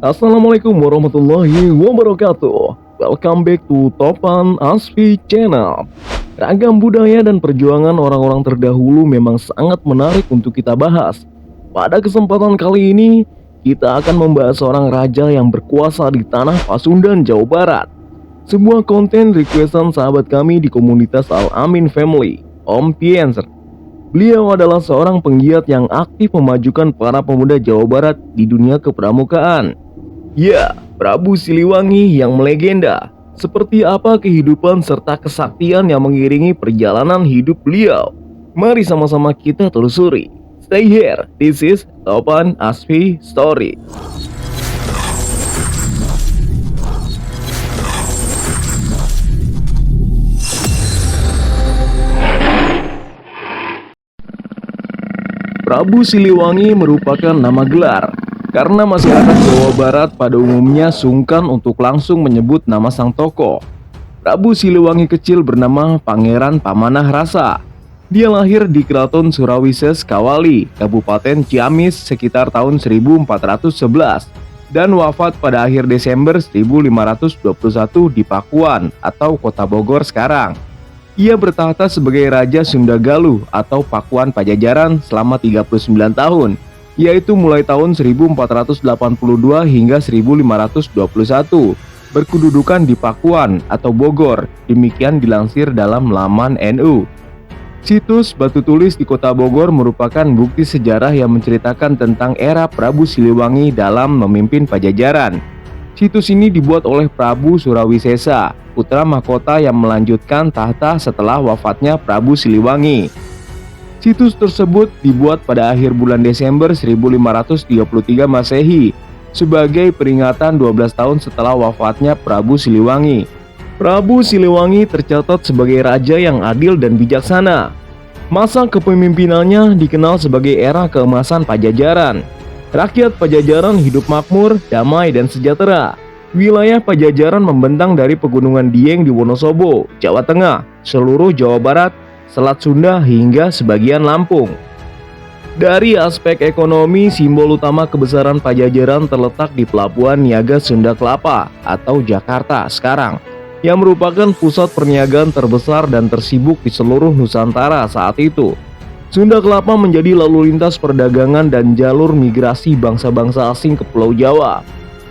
Assalamualaikum warahmatullahi wabarakatuh. Welcome back to Topan Asfi Channel. Ragam budaya dan perjuangan orang-orang terdahulu memang sangat menarik untuk kita bahas. Pada kesempatan kali ini, kita akan membahas seorang raja yang berkuasa di tanah Pasundan, Jawa Barat. Sebuah konten requestan sahabat kami di komunitas Al-Amin Family, Om Pienser. Beliau adalah seorang penggiat yang aktif memajukan para pemuda Jawa Barat di dunia kepramukaan. Ya, Prabu Siliwangi yang melegenda. Seperti apa kehidupan serta kesaktian yang mengiringi perjalanan hidup beliau? Mari sama-sama kita telusuri. Stay here, this is Topan Asfi Story. Prabu Siliwangi merupakan nama gelar karena masyarakat Jawa Barat pada umumnya sungkan untuk langsung menyebut nama sang tokoh. Prabu Siliwangi kecil bernama Pangeran Pamanah Rasa. Dia lahir di Keraton Surawises Kawali, Kabupaten Ciamis sekitar tahun 1411 dan wafat pada akhir Desember 1521 di Pakuan atau Kota Bogor sekarang. Ia bertahta sebagai Raja Sunda Galuh atau Pakuan Pajajaran selama 39 tahun, yaitu mulai tahun 1482 hingga 1521, berkedudukan di Pakuan atau Bogor, demikian dilansir dalam laman NU. Situs batu tulis di Kota Bogor merupakan bukti sejarah yang menceritakan tentang era Prabu Siliwangi dalam memimpin Pajajaran. Situs ini dibuat oleh Prabu Surawisesa, putra mahkota yang melanjutkan tahta setelah wafatnya Prabu Siliwangi. Situs tersebut dibuat pada akhir bulan Desember 1533 Masehi sebagai peringatan 12 tahun setelah wafatnya Prabu Siliwangi. Prabu Siliwangi tercatat sebagai raja yang adil dan bijaksana. Masa kepemimpinannya dikenal sebagai era keemasan Pajajaran. Rakyat Pajajaran hidup makmur, damai, dan sejahtera. Wilayah Pajajaran membentang dari Pegunungan Dieng di Wonosobo, Jawa Tengah, seluruh Jawa Barat, Selat Sunda, hingga sebagian Lampung. Dari aspek ekonomi, simbol utama kebesaran Pajajaran terletak di Pelabuhan Niaga Sunda Kelapa atau Jakarta sekarang, yang merupakan pusat perniagaan terbesar dan tersibuk di seluruh Nusantara saat itu. Sunda Kelapa menjadi lalu lintas perdagangan dan jalur migrasi bangsa-bangsa asing ke Pulau Jawa.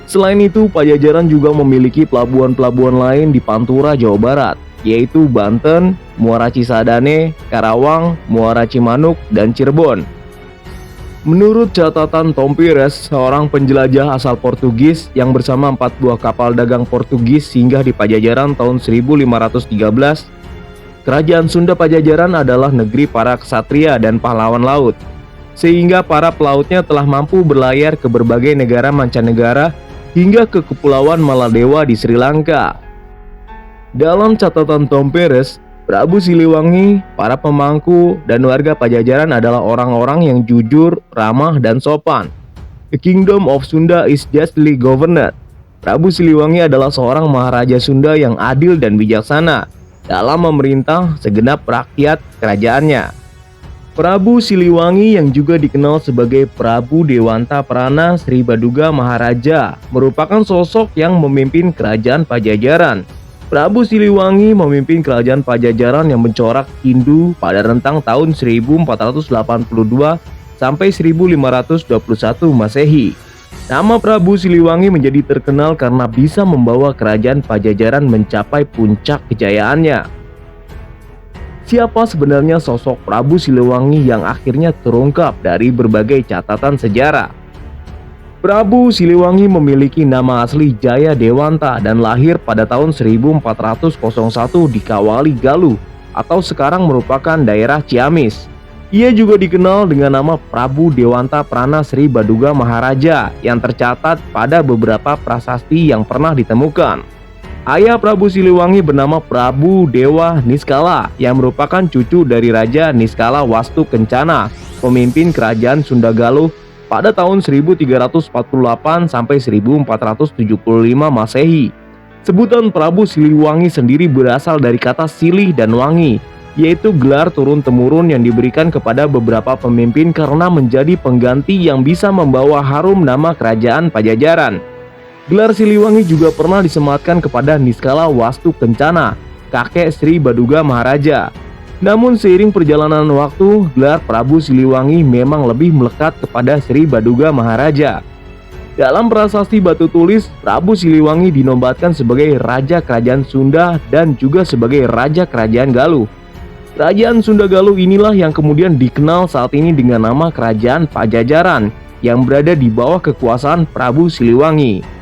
Selain itu, Pajajaran juga memiliki pelabuhan-pelabuhan lain di Pantura, Jawa Barat, yaitu Banten, Muara Cisadane, Karawang, Muara Cimanuk, dan Cirebon. Menurut catatan Tom Pires, seorang penjelajah asal Portugis yang bersama 4 buah kapal dagang Portugis singgah di Pajajaran tahun 1513, Kerajaan Sunda Pajajaran adalah negeri para ksatria dan pahlawan laut, sehingga para pelautnya telah mampu berlayar ke berbagai negara mancanegara hingga ke Kepulauan Maladewa di Sri Lanka. Dalam catatan Tom Pires, Prabu Siliwangi, para pemangku, dan warga Pajajaran adalah orang-orang yang jujur, ramah, dan sopan. The Kingdom of Sunda is justly governed. Prabu Siliwangi adalah seorang maharaja Sunda yang adil dan bijaksana dalam memerintah segenap rakyat kerajaannya. Prabu Siliwangi yang juga dikenal sebagai Prabu Dewanta Prana Sri Baduga Maharaja merupakan sosok yang memimpin kerajaan Pajajaran. Prabu Siliwangi memimpin kerajaan Pajajaran yang mencorak Hindu pada rentang tahun 1482 sampai 1521 Masehi. Nama Prabu Siliwangi menjadi terkenal karena bisa membawa kerajaan Pajajaran mencapai puncak kejayaannya. Siapa sebenarnya sosok Prabu Siliwangi yang akhirnya terungkap dari berbagai catatan sejarah? Prabu Siliwangi memiliki nama asli Jaya Dewanta dan lahir pada tahun 1401 di Kawali Galuh atau sekarang merupakan daerah Ciamis. Ia juga dikenal dengan nama Prabu Dewanta Prana Sri Baduga Maharaja yang tercatat pada beberapa prasasti yang pernah ditemukan. Ayah Prabu Siliwangi bernama Prabu Dewa Niskala yang merupakan cucu dari Raja Niskala Wastu Kencana, pemimpin kerajaan Sunda Galuh pada tahun 1348 sampai 1475 Masehi. Sebutan Prabu Siliwangi sendiri berasal dari kata silih dan wangi, yaitu gelar turun-temurun yang diberikan kepada beberapa pemimpin karena menjadi pengganti yang bisa membawa harum nama kerajaan Pajajaran. Gelar Siliwangi juga pernah disematkan kepada Niskala Wastu Kencana, kakek Sri Baduga Maharaja. Namun seiring perjalanan waktu, gelar Prabu Siliwangi memang lebih melekat kepada Sri Baduga Maharaja. Dalam prasasti batu tulis, Prabu Siliwangi dinobatkan sebagai Raja Kerajaan Sunda dan juga sebagai Raja Kerajaan Galuh. Kerajaan Sunda Galuh inilah yang kemudian dikenal saat ini dengan nama Kerajaan Pajajaran yang berada di bawah kekuasaan Prabu Siliwangi.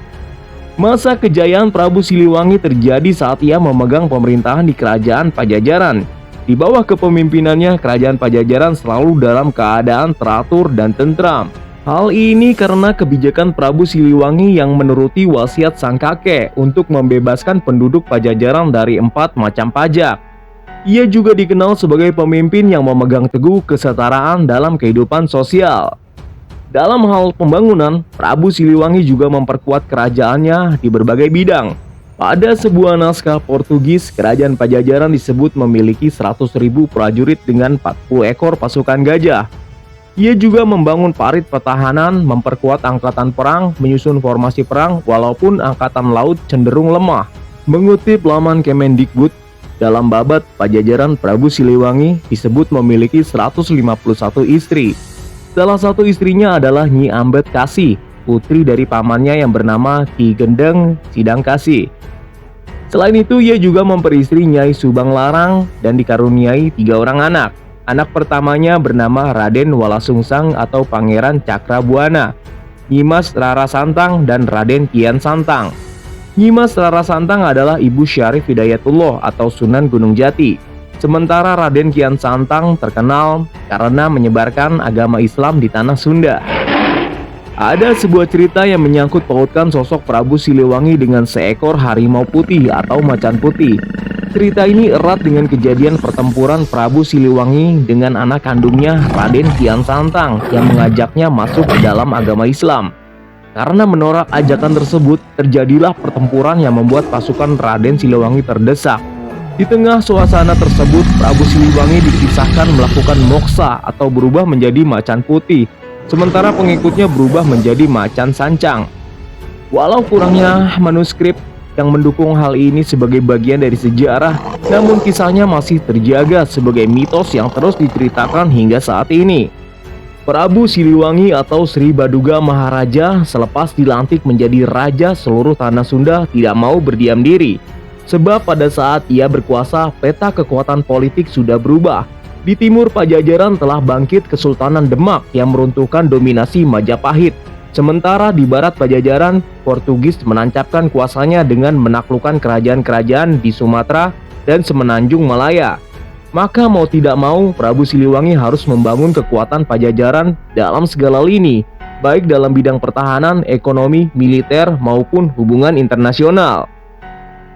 Masa kejayaan Prabu Siliwangi terjadi saat ia memegang pemerintahan di Kerajaan Pajajaran. Di bawah kepemimpinannya, Kerajaan Pajajaran selalu dalam keadaan teratur dan tentram. Hal ini karena kebijakan Prabu Siliwangi yang menuruti wasiat sang kakek untuk membebaskan penduduk Pajajaran dari 4 macam pajak. Ia juga dikenal sebagai pemimpin yang memegang teguh kesetaraan dalam kehidupan sosial. Dalam hal pembangunan, Prabu Siliwangi juga memperkuat kerajaannya di berbagai bidang. Pada sebuah naskah Portugis, Kerajaan Pajajaran disebut memiliki 100.000 prajurit dengan 40 ekor pasukan gajah. Ia juga membangun parit pertahanan, memperkuat angkatan perang, menyusun formasi perang, walaupun angkatan laut cenderung lemah. Mengutip laman Kemendikbud, dalam babat Pajajaran, Prabu Siliwangi disebut memiliki 151 istri. Salah satu istrinya adalah Nyi Ambet Kasih, putri dari pamannya yang bernama Ki Gendeng Sidang Kasih. Selain itu, ia juga memperistri Nyai Subang Larang dan dikaruniai 3 orang anak. Anak pertamanya bernama Raden Walasungsang atau Pangeran Cakrabuana, Nyimas Rara Santang, dan Raden Kian Santang. Nyimas Rara Santang adalah Ibu Syarif Hidayatullah atau Sunan Gunung Jati. Sementara Raden Kian Santang terkenal karena menyebarkan agama Islam di tanah Sunda. Ada sebuah cerita yang menyangkut pautkan sosok Prabu Siliwangi dengan seekor harimau putih atau macan putih. Cerita ini erat dengan kejadian pertempuran Prabu Siliwangi dengan anak kandungnya Raden Kian Santang yang mengajaknya masuk ke dalam agama Islam. Karena menolak ajakan tersebut, terjadilah pertempuran yang membuat pasukan Raden Siliwangi terdesak. Di tengah suasana tersebut, Prabu Siliwangi dikisahkan melakukan moksa atau berubah menjadi macan putih, sementara pengikutnya berubah menjadi macan sancang. Walau kurangnya manuskrip yang mendukung hal ini sebagai bagian dari sejarah, namun kisahnya masih terjaga sebagai mitos yang terus diceritakan hingga saat ini. Prabu Siliwangi atau Sri Baduga Maharaja selepas dilantik menjadi raja seluruh tanah Sunda tidak mau berdiam diri. Sebab pada saat ia berkuasa, peta kekuatan politik sudah berubah. Di timur Pajajaran telah bangkit Kesultanan Demak yang meruntuhkan dominasi Majapahit. Sementara di barat Pajajaran, Portugis menancapkan kuasanya dengan menaklukkan kerajaan-kerajaan di Sumatera dan Semenanjung Malaya. Maka mau tidak mau, Prabu Siliwangi harus membangun kekuatan Pajajaran dalam segala lini, baik dalam bidang pertahanan, ekonomi, militer, maupun hubungan internasional.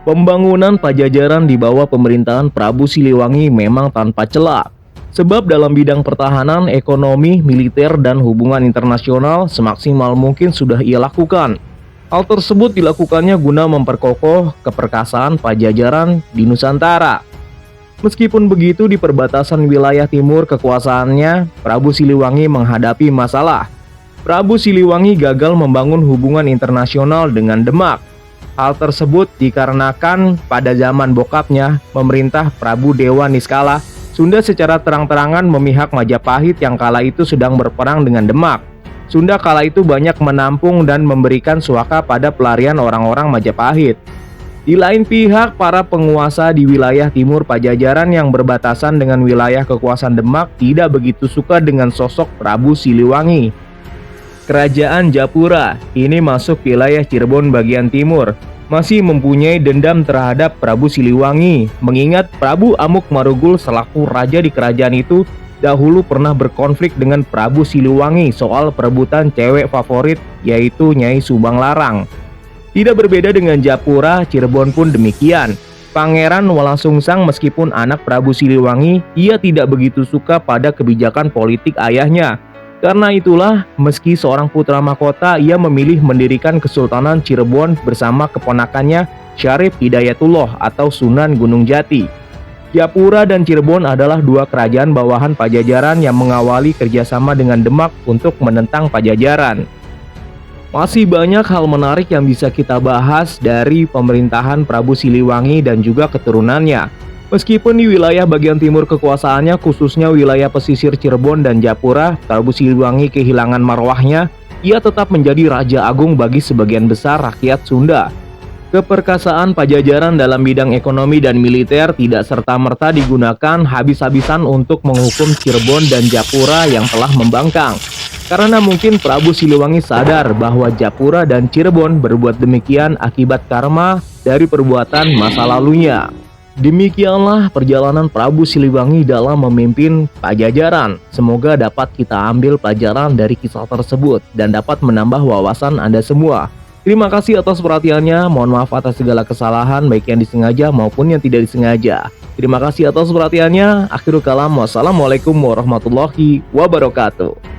Pembangunan Pajajaran di bawah pemerintahan Prabu Siliwangi memang tanpa celah. Sebab dalam bidang pertahanan, ekonomi, militer, dan hubungan internasional semaksimal mungkin sudah ia lakukan. Hal tersebut dilakukannya guna memperkokoh keperkasaan Pajajaran di Nusantara. Meskipun begitu, di perbatasan wilayah timur kekuasaannya, Prabu Siliwangi menghadapi masalah. Prabu Siliwangi gagal membangun hubungan internasional dengan Demak. Hal tersebut dikarenakan pada zaman bokapnya, pemerintah Prabu Dewa Niskala, Sunda secara terang-terangan memihak Majapahit yang kala itu sedang berperang dengan Demak. Sunda kala itu banyak menampung dan memberikan suaka pada pelarian orang-orang Majapahit. Di lain pihak, para penguasa di wilayah timur Pajajaran yang berbatasan dengan wilayah kekuasaan Demak tidak begitu suka dengan sosok Prabu Siliwangi. Kerajaan Japura, ini masuk wilayah Cirebon bagian timur, masih mempunyai dendam terhadap Prabu Siliwangi, mengingat Prabu Amuk Marugul selaku raja di kerajaan itu dahulu pernah berkonflik dengan Prabu Siliwangi soal perebutan cewek favorit, yaitu Nyai Subang Larang. Tidak berbeda dengan Japura, Cirebon pun demikian. Pangeran Walasungsang meskipun anak Prabu Siliwangi, ia tidak begitu suka pada kebijakan politik ayahnya. Karena itulah, meski seorang putra mahkota, ia memilih mendirikan Kesultanan Cirebon bersama keponakannya Syarif Hidayatullah atau Sunan Gunung Jati. Japura dan Cirebon adalah dua kerajaan bawahan Pajajaran yang mengawali kerjasama dengan Demak untuk menentang Pajajaran. Masih banyak hal menarik yang bisa kita bahas dari pemerintahan Prabu Siliwangi dan juga keturunannya. Meskipun di wilayah bagian timur kekuasaannya, khususnya wilayah pesisir Cirebon dan Japura, Prabu Siliwangi kehilangan marwahnya, ia tetap menjadi Raja Agung bagi sebagian besar rakyat Sunda. Keperkasaan Pajajaran dalam bidang ekonomi dan militer tidak serta-merta digunakan habis-habisan untuk menghukum Cirebon dan Japura yang telah membangkang. Karena mungkin Prabu Siliwangi sadar bahwa Japura dan Cirebon berbuat demikian akibat karma dari perbuatan masa lalunya. Demikianlah perjalanan Prabu Siliwangi dalam memimpin Pajajaran. Semoga dapat kita ambil pelajaran dari kisah tersebut dan dapat menambah wawasan Anda semua. Terima kasih atas perhatiannya. Mohon maaf atas segala kesalahan baik yang disengaja maupun yang tidak disengaja. Terima kasih atas perhatiannya. Akhirul kalam. Wassalamualaikum warahmatullahi wabarakatuh.